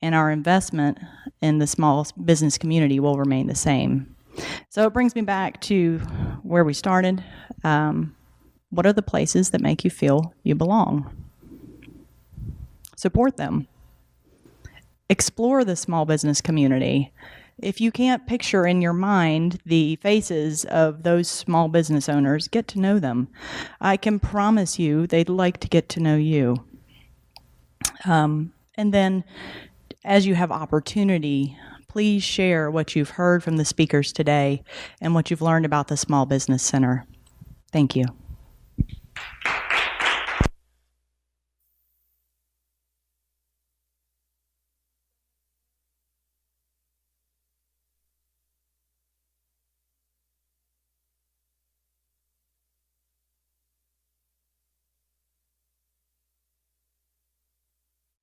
and our investment in the small business community will remain the same. So it brings me back to where we started. What are the places that make you feel you belong? Support them. Explore the small business community. If you can't picture in your mind the faces of those small business owners, get to know them. I can promise you they'd like to get to know you. And then, as you have opportunity, please share what you've heard from the speakers today and what you've learned about the Small Business Center. Thank you.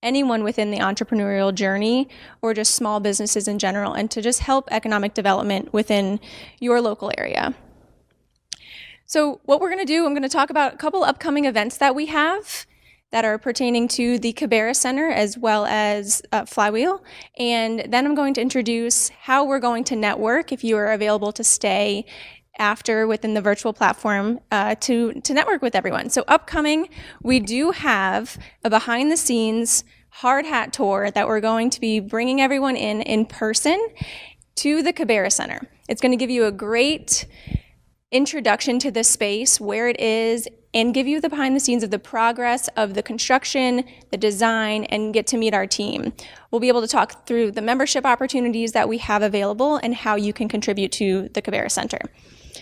Anyone within the entrepreneurial journey or just small businesses in general, and to just help economic development within your local area. So what we're going to do, I'm going to talk about a couple upcoming events that we have that are pertaining to the Cabarrus Center as well as Flywheel. And then I'm going to introduce how we're going to network if you are available to stay after within the virtual platform to network with everyone. So upcoming, we do have a behind the scenes hard hat tour that we're going to be bringing everyone in person to the Cabarrus Center. It's going to give you a great introduction to the space, where it is, and give you the behind the scenes of the progress of the construction, the design, and get to meet our team. We'll be able to talk through the membership opportunities that we have available and how you can contribute to the Cabarrus Center.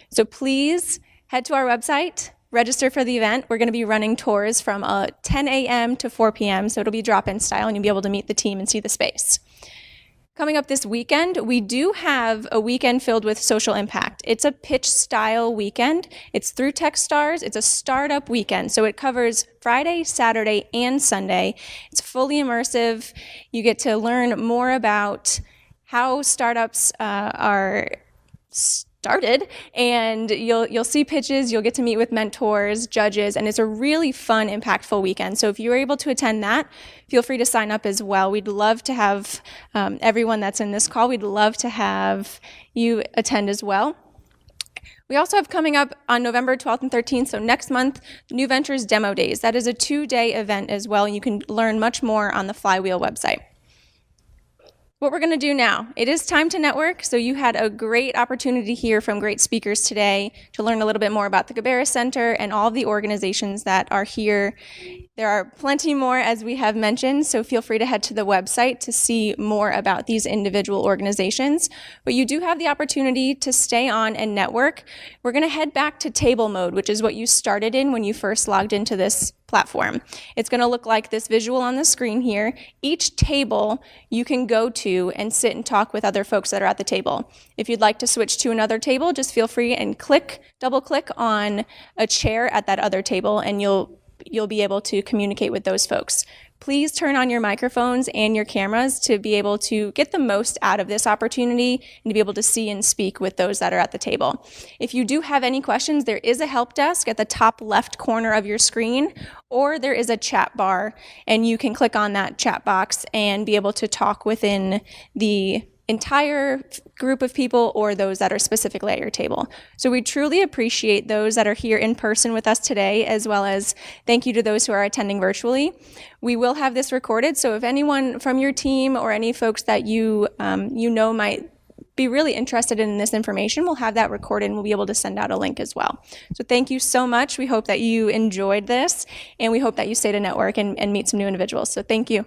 So please head to our website, register for the event. We're going to be running tours from 10 a.m. to 4 p.m., so it'll be drop-in style, and you'll be able to meet the team and see the space. Coming up this weekend, we do have a weekend filled with social impact. It's a pitch-style weekend. It's through Techstars. It's a startup weekend, so it covers Friday, Saturday, and Sunday. It's fully immersive. You get to learn more about how startups are started, and you'll see pitches, you'll get to meet with mentors, judges, and it's a really fun, impactful weekend. So if you were able to attend that, feel free to sign up as well. We'd love to have everyone that's in this call, we'd love to have you attend as well. We also have coming up on November 12th and 13th, so next month, New Ventures Demo Days. That is a 2-day event as well, and you can learn much more on the Flywheel website. What we're going to do now, it is time to network. So you had a great opportunity to hear from great speakers today to learn a little bit more about the Cabarrus Center and all of the organizations that are here. There are plenty more, as we have mentioned, so feel free to head to the website to see more about these individual organizations. But you do have the opportunity to stay on and network. We're going to head back to table mode, which is what you started in when you first logged into this platform. It's going to look like this visual on the screen here. Each table you can go to and sit and talk with other folks that are at the table. If you'd like to switch to another table, just feel free and double click on a chair at that other table, and you'll be able to communicate with those folks. Please turn on your microphones and your cameras to be able to get the most out of this opportunity and to be able to see and speak with those that are at the table. If you do have any questions, there is a help desk at the top left corner of your screen, or there is a chat bar, and you can click on that chat box and be able to talk within the entire group of people or those that are specifically at your table. So we truly appreciate those that are here in person with us today, as well as thank you to those who are attending virtually. We will have this recorded, so if anyone from your team or any folks that you know might be really interested in this information, we'll have that recorded and we'll be able to send out a link as well. So thank you so much. We hope that you enjoyed this, and we hope that you stay to network and meet some new individuals. So thank you.